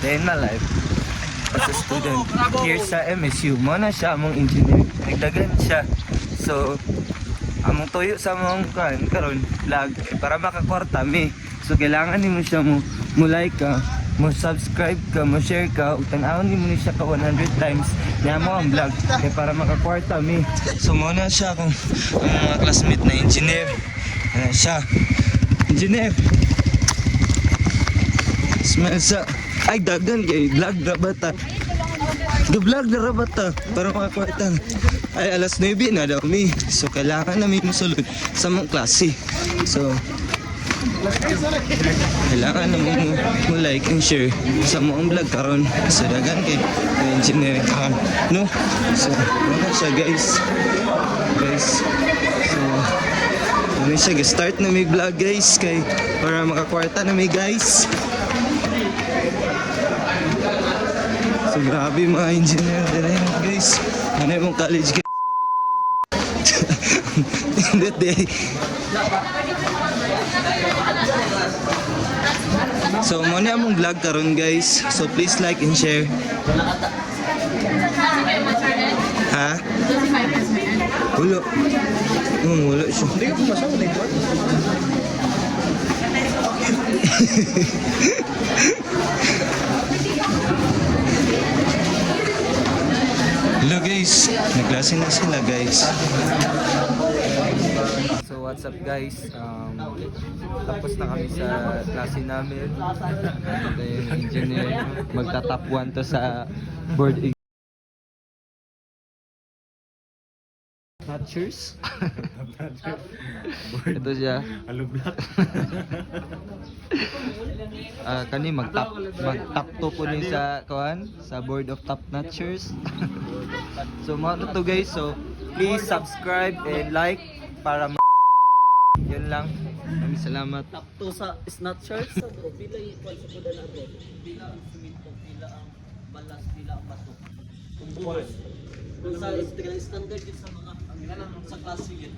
day in my life as a student here sa MSU. Mo na siya among engineer. Nagdagan siya. So, among tuyo sa among karon vlog para makakwarta mi. So, kailangan nimo siya mo like ka, mo subscribe ka, mo share ka, ug tan-awon nimo ni siya ka 100 times niya mo ang vlog kay para makakwarta mi. So, mo na siya akong ang mga classmate na engineer. Ayan siya. Engineer. Smell sa ay dagan kay vlog na bata. Vlog na bata para makakwarta. Ay alas 9 na daw mi. So kailangan na mi musulod sa mong klase. So kailangan na mo like and share sa mong vlog karon sa dagan kay engineering karon no. So wala siya guys. So ano siya start na may vlog guys kay para makakwarta na may guys. So grabe mga engineer din guys. Ano yung college guys? Hindi day. So muna among vlog karon guys. So please like and share. Ha? Wala. Wala siya. Hindi ka pumasok na ito. Hello guys, nagklase na sila guys. So what's up guys, tapos na kami sa klase namin. Ito yung engineer, magta-top 1 to sa board exam. Natchers? Ito siya. Alublat. Kani mag-top 2 po ni sa kawan sa board of top notchers. So mga to guys, so please subscribe and like para yun lang. Maraming salamat. Top 2 sa snatchers. Pila ipal sa kuda na bro. Pila ang simento, pila ang balas, pila ang bato. Kung buwas. Kung sa standard yun sa mga sa klase yun.